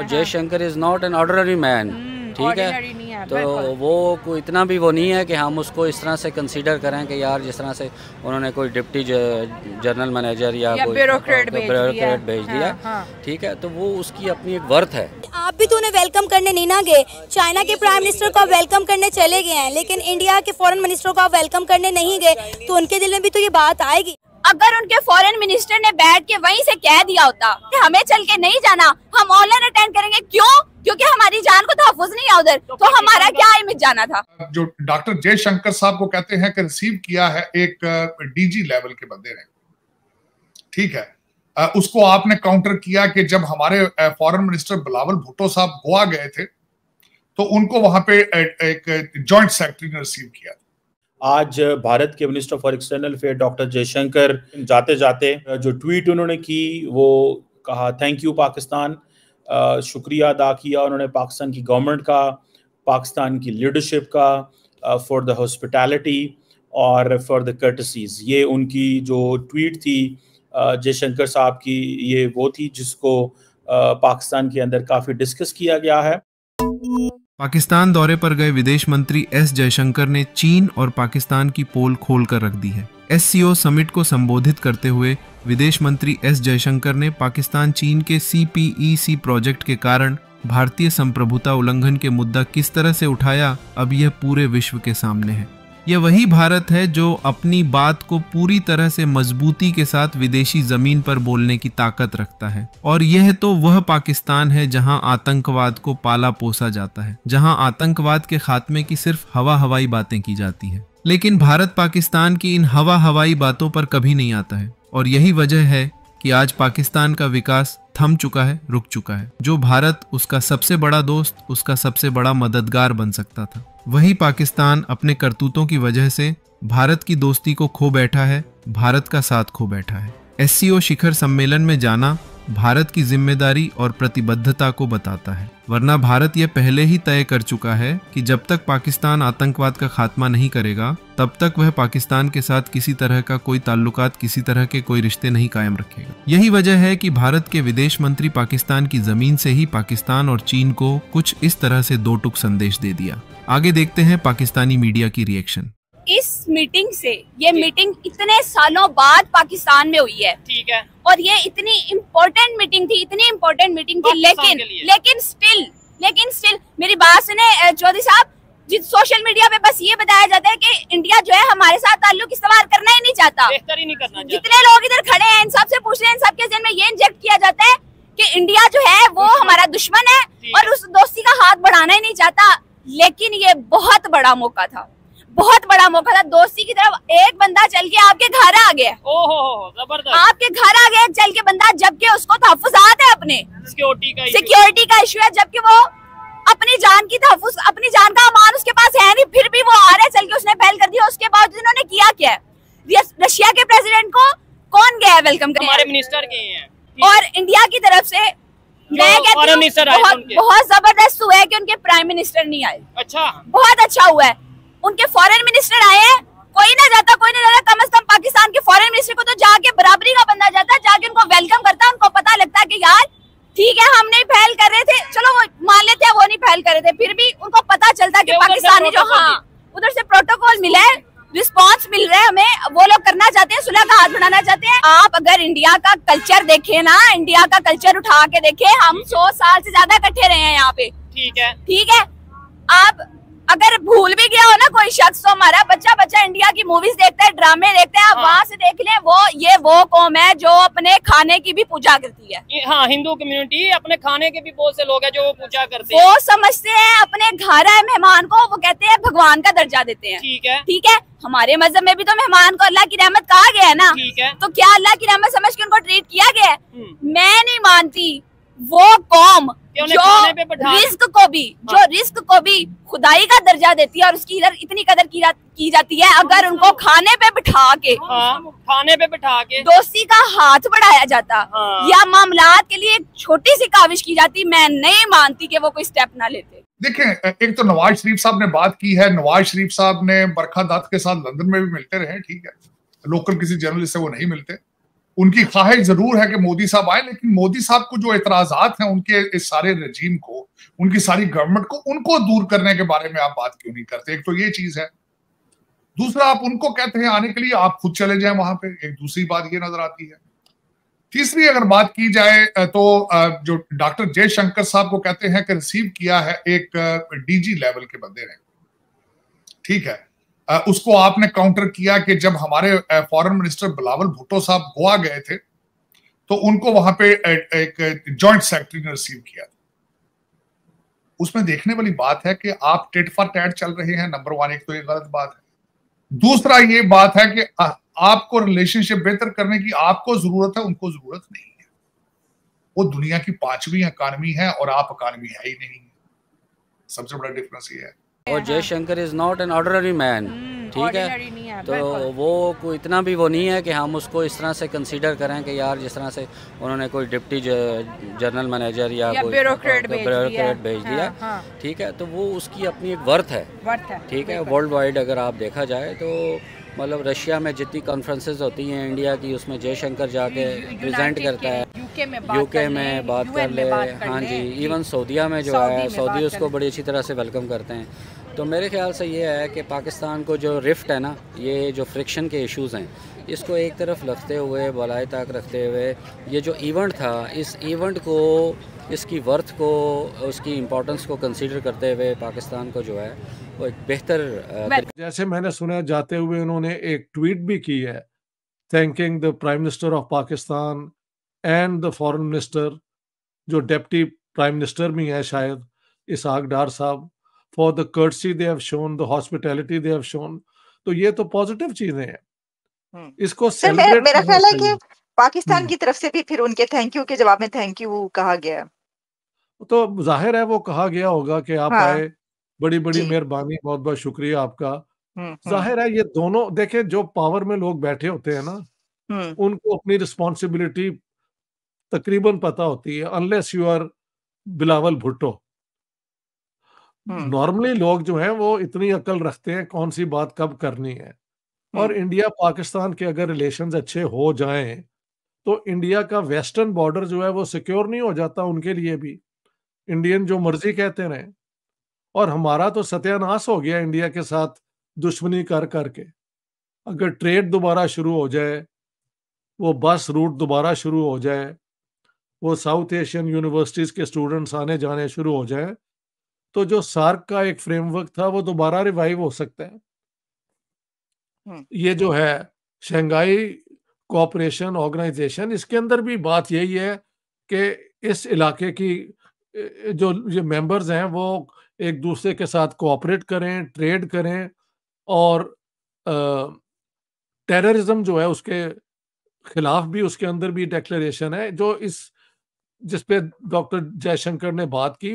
Jaishankar is not an ordinary man, ठीक है। तो वो कोई इतना भी वो नहीं है कि हम उसको इस तरह से कंसीडर करें कि यार जिस तरह से उन्होंने कोई डिप्टी जनरल मैनेजर या कोई ब्यूरोक्रेट भेज दिया, ठीक है, तो वो उसकी अपनी एक वर्थ है। आप भी तो उन्हें वेलकम करने नहीं ना गए, चाइना के प्राइम मिनिस्टर को वेलकम करने चले गए हैं, लेकिन इंडिया के फॉरेन मिनिस्टर को आप वेलकम करने नहीं गए, तो उनके दिल में भी तो ये बात आएगी। अगर उनके फॉरेन मिनिस्टर ने बैठ के वहीं से कह दिया होता कि हमें चल के नहीं जाना, हम ऑनलाइन अटेंड करेंगे, क्यों? क्योंकि हमारी जान को तहफ़्फ़ुज़ नहीं है उधर, तो हमारा क्या इमेज जाना था। जो डॉक्टर जयशंकर साहब को कहते हैं कि रिसीव किया है एक डीजी लेवल के बंदे ने, ठीक है, उसको आपने काउंटर किया कि जब हमारे फॉरेन मिनिस्टर बिलावल भुट्टो साहब गोवा गए थे तो उनको वहां पे एक जॉइंट सेक्रेटरी ने रिसीव किया। आज भारत के minister for external affair doctor Jaishankar जाते जाते जो ट्वीट उन्होंने की, वो कहा थैंक यू पाकिस्तान, शुक्रिया अदा किया उन्होंने पाकिस्तान की गवर्नमेंट का, पाकिस्तान की लीडरशिप का, फॉर द हॉस्पिटैलिटी और फॉर द कर्टसीज। ये उनकी जो ट्वीट थी जयशंकर साहब की, ये वो थी जिसको पाकिस्तान के अंदर काफ़ी डिस्कस किया गया है। पाकिस्तान दौरे पर गए विदेश मंत्री एस जयशंकर ने चीन और पाकिस्तान की पोल खोल कर रख दी है। SCO समिट को संबोधित करते हुए विदेश मंत्री एस जयशंकर ने पाकिस्तान चीन के CPEC प्रोजेक्ट के कारण भारतीय संप्रभुता उल्लंघन के मुद्दा किस तरह से उठाया, अब यह पूरे विश्व के सामने है। यह वही भारत है जो अपनी बात को पूरी तरह से मजबूती के साथ विदेशी जमीन पर बोलने की ताकत रखता है, और यह तो वह पाकिस्तान है जहां आतंकवाद को पाला पोसा जाता है, जहां आतंकवाद के खात्मे की सिर्फ हवाई बातें की जाती है। लेकिन भारत पाकिस्तान की इन हवाई बातों पर कभी नहीं आता है, और यही वजह है कि आज पाकिस्तान का विकास थम चुका है, रुक चुका है। जो भारत उसका सबसे बड़ा दोस्त, उसका सबसे बड़ा मददगार बन सकता था, वही पाकिस्तान अपने करतूतों की वजह से भारत की दोस्ती को खो बैठा है, भारत का साथ खो बैठा है। SCO शिखर सम्मेलन में जाना भारत की जिम्मेदारी और प्रतिबद्धता को बताता है, वरना भारत यह पहले ही तय कर चुका है कि जब तक पाकिस्तान आतंकवाद का खात्मा नहीं करेगा, तब तक वह पाकिस्तान के साथ किसी तरह का कोई ताल्लुकात, किसी तरह के कोई रिश्ते नहीं कायम रखेगा। यही वजह है कि भारत के विदेश मंत्री पाकिस्तान की जमीन से ही पाकिस्तान और चीन को कुछ इस तरह से दो टुक संदेश दे दिया। आगे देखते हैं पाकिस्तानी मीडिया की रिएक्शन। इस मीटिंग से, ये मीटिंग इतने सालों बाद पाकिस्तान में हुई है, ठीक है, और ये इतनी इम्पोर्टेंट मीटिंग थी, इतनी इम्पोर्टेंट मीटिंग थी, लेकिन स्टिल मेरी बात सुने चौधरी साहब, जिस सोशल मीडिया पे बस ये बताया जाता है कि इंडिया जो है हमारे साथ ताल्लुक इस्तेमाल करना ही नहीं चाहता, बेहतर ही नहीं करना चाहता। जितने लोग इधर खड़े हैं इन सबसे पूछ रहे हैं, इन सबके जहन में ये इंजेक्ट किया जाता है कि इंडिया जो है वो हमारा दुश्मन है और उस दोस्ती का हाथ बढ़ाना ही नहीं चाहता। लेकिन ये बहुत बड़ा मौका था, बहुत बड़ा मौका था। दोस्ती की तरफ एक बंदा चल के आपके घर आ गया, ओहो जबरदस्त, आपके घर आ गया चल के बंदा, जबकि उसको तहफ्फुज़ात है, अपने सिक्योरिटी का इशू है, जबकि वो अपनी जान की तहफ्फुज़, अपनी जान का अमान उसके पास है नहीं, फिर भी वो आ रहा है चल के, उसने पहल कर दिया। उसके बाद उन्होंने किया क्या है? रशिया के प्रेसिडेंट को कौन गया है वेलकम करने? हमारे मिनिस्टर गए हैं, और इंडिया की तरफ से मैं कहती हूँ बहुत जबरदस्त हुआ है कि उनके प्राइम मिनिस्टर नहीं आए। अच्छा, बहुत अच्छा हुआ है, उनके फॉरेन मिनिस्टर आए हैं। कोई ना जाता, कम से कम पाकिस्तान के फॉरेन मिनिस्टर को तो जाके बराबरी का बंदा जाता, जाके उनको वेलकम करता, उनको पता लगता कि यार ठीक है हम नहीं पहल कर रहे थे, चलो वो मान लेते हैं वो नहीं पहल कर रहे थे, फिर भी उनको पता चलता कि पाकिस्तान ने जो, हाँ उधर से प्रोटोकॉल मिला है, रिस्पांस मिल रहा है हमें, वो लोग करना चाहते हैं, सुलह का हाथ बढ़ाना चाहते हैं। आप अगर इंडिया का कल्चर देखें ना, इंडिया का कल्चर उठा के देखें, हम 100 साल से ज्यादा इकट्ठे रहे हैं यहाँ पे, ठीक है। आप अगर भूल भी गया हो ना कोई शख्स, तो हमारा बच्चा इंडिया की मूवीज देखता है, ड्रामे देखते हैं, आप वहाँ से देख लें, वो कौम है जो अपने खाने की भी पूजा करती है। हाँ, हिंदू कम्युनिटी अपने खाने के भी बहुत से लोग हैं जो वो पूजा करते हैं, वो समझते हैं अपने घर आए मेहमान को, वो कहते हैं भगवान का दर्जा देते हैं, ठीक है। हमारे मजहब में भी तो मेहमान को अल्लाह की रहमत कहा गया है ना, तो क्या अल्लाह की रहमत समझ के उनको ट्रीट किया गया है? मैं नहीं मानती वो कौम जो रिस्क को भी खुदाई का दर्जा देती है और उसकी इधर इतनी कदर की जाती है, अगर उनको खाने पे बिठा के दोस्ती का हाथ बढ़ाया जाता या मामलात के लिए एक छोटी सी काविश की जाती, मैं नहीं मानती कि वो कोई स्टेप ना लेते। देखें, एक तो नवाज शरीफ साहब ने बात की है, नवाज शरीफ साहब ने बरखा दत्त के साथ लंदन में भी मिलते रहे, ठीक है, लोकल किसी जर्नलिस्ट से वो नहीं मिलते। उनकी ख्वाहिश जरूर है कि मोदी साहब आए, लेकिन मोदी साहब को जो एतराजात हैं उनके इस सारे रजीम को, उनकी सारी गवर्नमेंट को, उनको दूर करने के बारे में आप बात क्यों नहीं करते? एक तो ये चीज है। दूसरा, आप उनको कहते हैं आने के लिए, आप खुद चले जाएं वहां पे, एक दूसरी बात ये नजर आती है। तीसरी अगर बात की जाए तो जो डॉक्टर जयशंकर साहब को कहते हैं कि रिसीव किया है एक डीजी लेवल के बंदे ने, ठीक है, उसको आपने काउंटर किया कि जब हमारे फॉरेन मिनिस्टर बिलावल भुट्टो साहब गोवा गए थे तो उनको वहां पे एक जॉइंट सेक्रेटरी ने रिसीव किया था। उसमें देखने वाली बात है कि आप टिट फॉर टैट चल रहे हैं, नंबर वन। एक तो ये गलत बात है। दूसरा ये बात है कि आपको रिलेशनशिप बेहतर करने की आपको जरूरत है, उनको जरूरत नहीं है। वो दुनिया की 5वीं इकानमी है और आप इकानमी है ही नहीं। सबसे बड़ा डिफरेंस ये है। और Jaishankar is not an ordinary man, ठीक है, तो वो कोई इतना भी वो नहीं है कि हम उसको इस तरह से कंसीडर करें कि यार जिस तरह से उन्होंने कोई डिप्टी जनरल मैनेजर या कोई ब्यूरोक्रेट भेज दिया, ठीक है, तो वो उसकी अपनी एक वर्थ है, ठीक है। वर्ल्ड वाइड अगर आप देखा जाए तो मतलब रशिया में जितनी कॉन्फ्रेंसेस होती हैं इंडिया की, उसमें जयशंकर जाके प्रेजेंट करता है, यूके में बात कर ले, हाँ जी, इवन सऊदीया में जो है, सऊदी उसको बड़ी अच्छी तरह से वेलकम करते हैं। तो मेरे ख्याल से ये है कि पाकिस्तान को जो रिफ्ट है ना, ये जो फ्रिक्शन के इश्यूज़ हैं, इसको एक तरफ रखते हुए, भलाई तक रखते हुए, ये जो इवेंट था, इस इवेंट को, इसकी वर्थ को, उसकी इम्पोर्टेंस को कंसीडर करते हुए पाकिस्तान को जो है वो एक बेहतर, जैसे मैंने सुना जाते हुए उन्होंने एक ट्वीट भी की है, thanking the prime minister of Pakistan and the foreign minister, जो डेप्टी प्राइम मिनिस्टर भी हैं शायद, इसहाक डार साहब, for the courtesy they have shown, the hospitality they have shown. तो ये तो पॉजिटिव चीजें हैं, इसको सेलिब्रेट। मेरा ख्याल है कि पाकिस्तान की तरफ से भी फिर उनके थैंक यू के जवाब में थैंक यू कहा गया। तो जाहिर है वो कहा गया होगा कि आप आए, बड़ी बड़ी मेहरबानी, बहुत बहुत शुक्रिया आपका। जाहिर है ये दोनों देखें, जो पावर में लोग बैठे होते हैं ना, उनको अपनी रिस्पॉन्सिबिलिटी तकरीबन पता होती है, unless you are Bilawal Bhutto. Normally लोग जो हैं वो इतनी अकल रखते हैं कौन सी बात कब करनी है। और इंडिया पाकिस्तान के अगर रिलेशंस अच्छे हो जाएं तो इंडिया का वेस्टर्न बॉर्डर जो है वो सिक्योर नहीं हो जाता उनके लिए भी। इंडियन जो मर्जी कहते रहें, और हमारा तो सत्यानाश हो गया इंडिया के साथ दुश्मनी कर करके। अगर ट्रेड दोबारा शुरू हो जाए, वो बस रूट दोबारा शुरू हो जाए, वो साउथ एशियन यूनिवर्सिटीज के स्टूडेंट्स आने जाने शुरू हो जाए, तो जो सार्क का एक फ्रेमवर्क था वो दोबारा रिवाइव हो सकता है। ये जो है शंघाई कोऑपरेशन ऑर्गेनाइजेशन, इसके अंदर भी बात यही है कि इस इलाके की जो ये मेंबर्स हैं वो एक दूसरे के साथ कोऑपरेट करें, ट्रेड करें, और टेररिज्म जो है उसके खिलाफ भी उसके अंदर भी डिक्लेरेशन है, जो इस जिस पे डॉक्टर जयशंकर ने बात की।